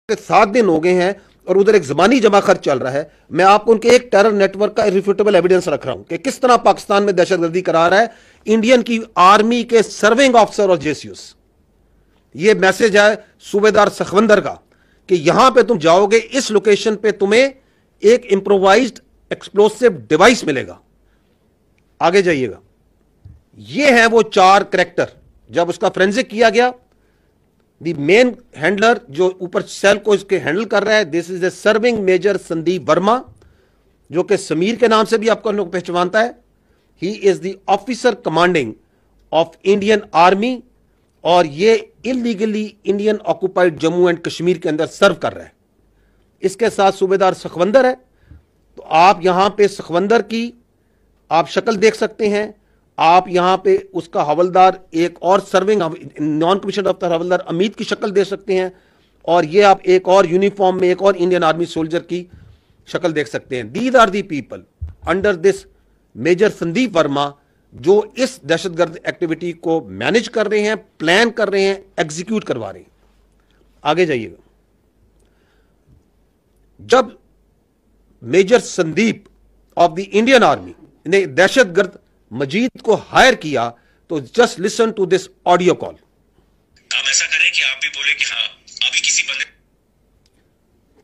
7 दिन हो गए हैं और उधर एक ज़बानी जमा खर्च चल रहा है। मैं आपको उनके एक टेरर नेटवर्क का इररिफ्यूटेबल एविडेंस रख रहा हूं कि किस तरह पाकिस्तान में दहशतगर्दी करा रहा है इंडियन की आर्मी के सर्विंग ऑफिसर और जेसीयूस। ये मैसेज है सूबेदार सखवंदर का कि यहां पे तुम जाओगे, इस लोकेशन पे तुम्हें एक इंप्रोवाइज्ड एक्सप्लोसिव डिवाइस मिलेगा। आगे जाइएगा। ये है वो 4 करैक्टर। जब उसका फोरेंसिक किया गया, द मेन हैंडलर जो ऊपर सेल को इसके हैंडल कर रहा है, this is a serving major Sandeep Verma, जो कि समीर के नाम से भी आपको लोग पहचानता है। He is the officer commanding of Indian army और ये illegally Indian occupied Jammu and Kashmir के अंदर सर्व कर रहा है। इसके साथ सूबेदार सखवंदर है। तो आप यहां पे सखवंदर की आप शक्ल देख सकते हैं। आप यहां पे उसका हवलदार एक और सर्विंग नॉन कमीशनड अफसर हवलदार अमित की शक्ल देख सकते हैं। और ये आप एक और यूनिफॉर्म में एक और इंडियन आर्मी सोल्जर की शक्ल देख सकते हैं। These are the people under this major Sandeep Verma जो इस दहशतगर्द एक्टिविटी को मैनेज कर रहे हैं, प्लान कर रहे हैं, एग्जीक्यूट करवा रहे हैं। आगे जाइएगा। जब major Sandeep of the Indian army ने दहशतगर्द मजीद को हायर किया, तो just listen to this audio call. आप ऐसा करें कि आप भी बोले कि हाँ अभी किसी बंदे,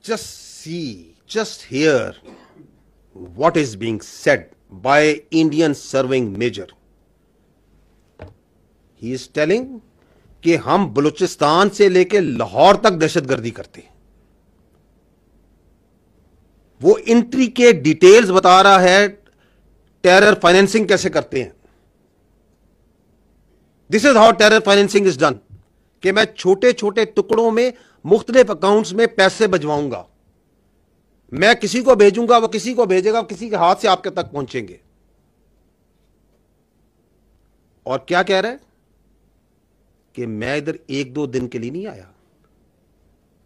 just see, just hear what is being said by Indian serving major. He is telling कि हम बलूचिस्तान से लेकर लाहौर तक दहशतगर्दी करते हैं। वो इंट्री के डिटेल्स बता रहा है, टेरर फाइनेंसिंग कैसे करते हैं। This is how terror financing is done, कि मैं छोटे छोटे टुकड़ों में मुख्तलिफ अकाउंट्स में पैसे भिजवाऊंगा, मैं किसी को भेजूंगा, वो किसी को भेजेगा, किसी के हाथ से आपके तक पहुंचेंगे। और क्या कह रहा है कि मैं इधर 1-2 दिन के लिए नहीं आया,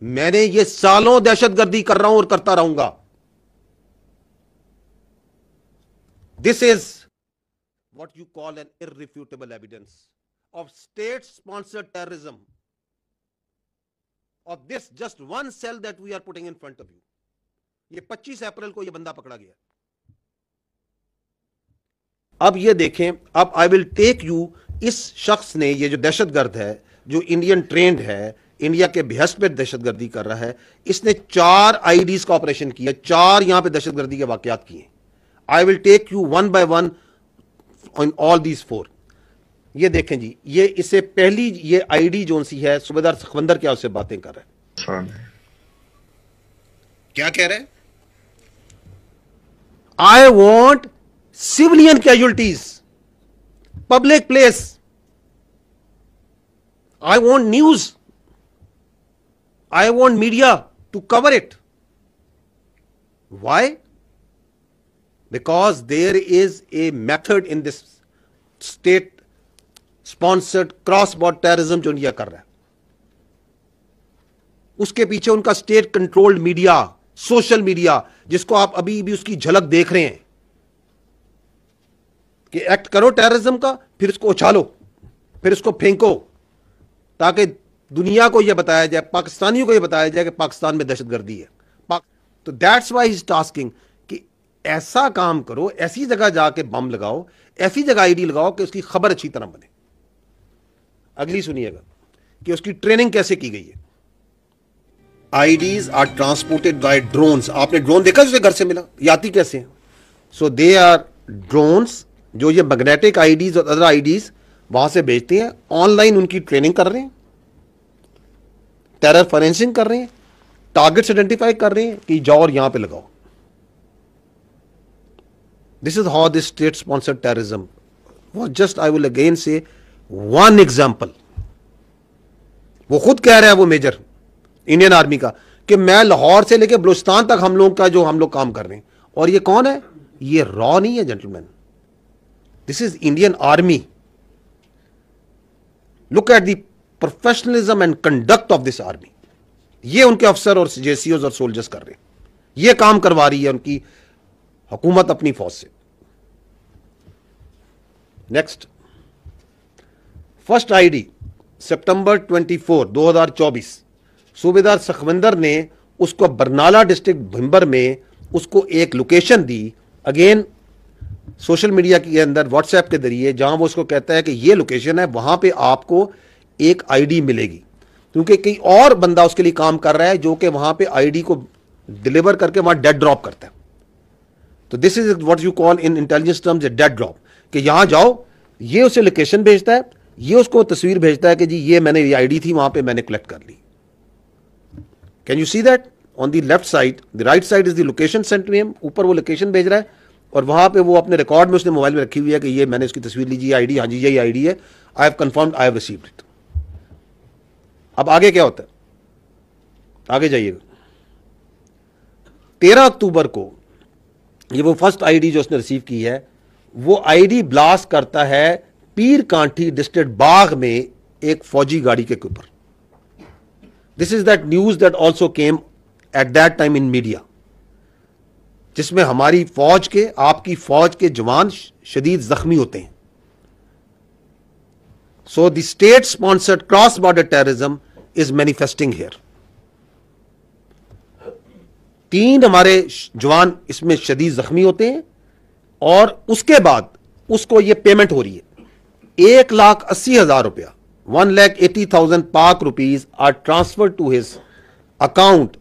मैंने ये सालों दहशतगर्दी कर रहा हूं और करता रहूंगा। This is what you call an irrefutable evidence of state-sponsored terrorism of this just one cell that we are putting in front of you. ये 25 अप्रैल को ये बंदा पकड़ा गया। अब ये देखें, अब आई विल टेक यू, इस शख्स ने, ये जो दहशतगर्द है, जो इंडियन ट्रेंड है, इंडिया के बेहस पे दहशतगर्दी कर रहा है, इसने 4 आईडीज का ऑपरेशन किया, 4 यहां पे दहशतगर्दी के वाकयात किए। I will take you one by one on all these 4. ये देखें जी, ये इससे पहली ये आईडी जोन सी है, सूबेदार सखवंदर क्या उससे बातें कर रहे हैं, क्या कह रहे हैं? I want civilian casualties, public place, I want news, I want media to cover it. Why? Because there is a method in this state sponsored cross border terrorism जो इंडिया कर रहा है, उसके पीछे उनका state controlled media, social media, जिसको आप अभी भी उसकी झलक देख रहे हैं कि एक्ट करो टेररिज्म का, फिर इसको उछालो, फिर इसको फेंको, ताकि दुनिया को यह बताया जाए, पाकिस्तानियों को यह बताया जाए कि पाकिस्तान में दहशतगर्दी है। तो that's why he is tasking कि ऐसा काम करो, ऐसी जगह जाके बम लगाओ, ऐसी जगह आईडी लगाओ कि उसकी खबर अच्छी तरह बने। अगली सुनिएगा कि उसकी ट्रेनिंग कैसे की गई है। IDs are transported by drones. आपने ड्रोन देखा जिसे घर से मिला, ये आती कैसे हैं? सो दे आर ड्रोन्स जो ये मैग्नेटिक आईडीज और अदर आईडीज वहां से भेजते हैं। ऑनलाइन उनकी ट्रेनिंग कर रहे हैं, टेरर फाइनेंसिंग कर रहे हैं, टारगेट्स आइडेंटिफाई कर रहे हैं कि जाओ और यहां पे लगाओ। This is how this state sponsored terrorism was just, I will again say, one example. वो खुद कह रहा है, वो मेजर इंडियन आर्मी का, कि मैं लाहौर से लेकर बलूचिस्तान तक हम लोग का जो हम लोग काम कर रहे हैं। और ये कौन है? ये रॉ नहीं है gentleman, this is Indian army. Look at the professionalism and conduct of this army. ये उनके अफसर और जेसीओज और सोल्जर्स कर रहे हैं, ये काम करवा रही है उनकी हुकूमत अपनी फौज से। नेक्स्ट, फर्स्ट आईडी सितंबर 24, 2024, सूबेदार सखविंदर ने उसको बरनाला डिस्ट्रिक्ट भिंबर में उसको एक लोकेशन दी, अगेन सोशल मीडिया के अंदर व्हाट्सएप के जरिए, जहां वो उसको कहता है कि ये लोकेशन है, वहां पे आपको एक आईडी मिलेगी, क्योंकि कई और बंदा उसके लिए काम कर रहा है जो कि वहां पे आईडी को डिलीवर करके वहां डेड ड्रॉप करता है। तो this is what you call in intelligence terms A dead drop, कि यहां जाओ, ये उसे लोकेशन भेजता है, ये उसको तस्वीर भेजता है कि जी ये मैंने, ये आईडी थी वहां पे मैंने कलेक्ट कर ली। Can you see that? On the left side, the right side is the location sent to him, ऊपर वो लोकेशन भेज रहा है और वहां पे वो अपने रिकॉर्ड में उसने मोबाइल में रखी हुई है कि ये मैंने इसकी तस्वीर ली, आईडी, हाँ जी यही आईडी है, I have confirmed, I have received it. अब आगे क्या होता है, आगे जाइएगा। 13 अक्टूबर को ये वो फर्स्ट आईडी जो उसने रिसीव की है, वो आईडी ब्लास्ट करता है पीर कांठी डिस्ट्रिक्ट बाग में एक फौजी गाड़ी के ऊपर। This is that news that also came at that time in media, जिसमें हमारी फौज के, आपकी फौज के जवान शदीद जख्मी होते हैं। So the state sponsored cross border terrorism is manifesting here. 3 हमारे जवान इसमें शदीद जख्मी होते हैं और उसके बाद उसको ये पेमेंट हो रही है, 1,80,000 रुपया, 1,80,000 Pak rupees are transfer to his account.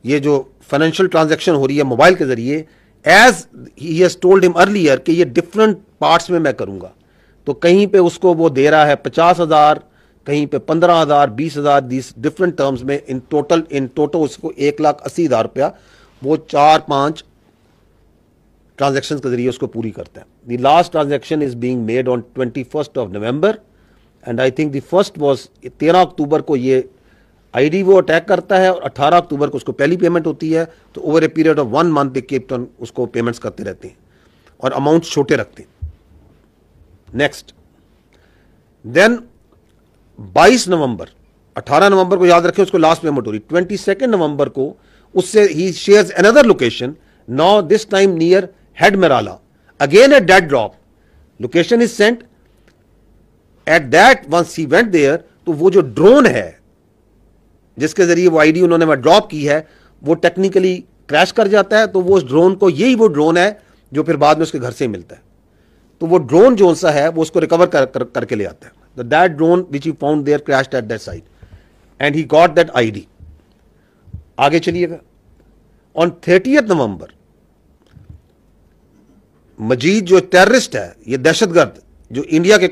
ये जो फाइनेंशियल ट्रांजैक्शन हो रही है मोबाइल के जरिए, as he has told him earlier कि ये डिफरेंट पार्ट्स में मैं करूंगा। तो कहीं पे उसको वो दे रहा है 50,000, कहीं पे 15,000, 20,000, दिस डिफरेंट टर्म्स में। इन टोटल उसको 1,80,000 रुपया वो 4-5 ट्रांजैक्शन के जरिए उसको पूरी करता है। The last transaction is being made on 21st of November and I think the first was 13 अक्टूबर को ये आईडी वो अटैक करता है और 18 अक्टूबर को उसको पहली पेमेंट होती है। तो over a period of 1 month they keep on उसको पेमेंट्स करते रहते हैं और अमाउंट छोटे रखते हैं। नेक्स्ट, देन 22 नवंबर, 18 नवंबर को याद रखें उसको लास्ट पेमेंट हो रही, 22 नवंबर को उससे ही shares another location, now this time near head Merala, again a dead drop, location is sent at that, once he went there, तो वो जो ड्रोन है जिसके जरिए वो आईडी उन्होंने वहां ड्रॉप की है, वो टेक्निकली क्रैश कर जाता है। तो वो उस ड्रोन को, यही वो ड्रोन है जो फिर बाद में उसके घर से मिलता है। तो वो ड्रोन जो सा है वो उसको रिकवर करके ले आता है। That drone which he found there crashed at that side and he got that ID. आगे चलिएगा। ऑन 30 नवंबर मजीद जो टेररिस्ट है, ये दहशतगर्द जो इंडिया के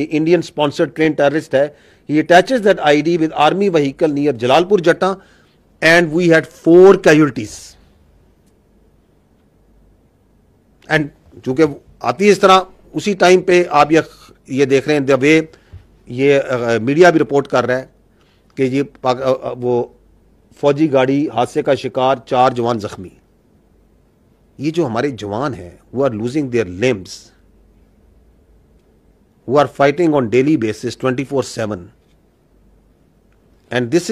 इंडियन स्पॉन्सर्ड ट्रेन टेररिस्ट है, he attaches that ID with army vehicle near Jalalpur Jatta and we had 4 casualties. And चूंकि आती है इस तरह, उसी टाइम पे आप ये देख रहे हैं द वे ये मीडिया भी रिपोर्ट कर रहा है कि ये वो फौजी गाड़ी हादसे का शिकार, 4 जवान जख्मी। ये जो हमारे जवान हैं who are losing their limbs, who are fighting on daily basis 24/7, and this is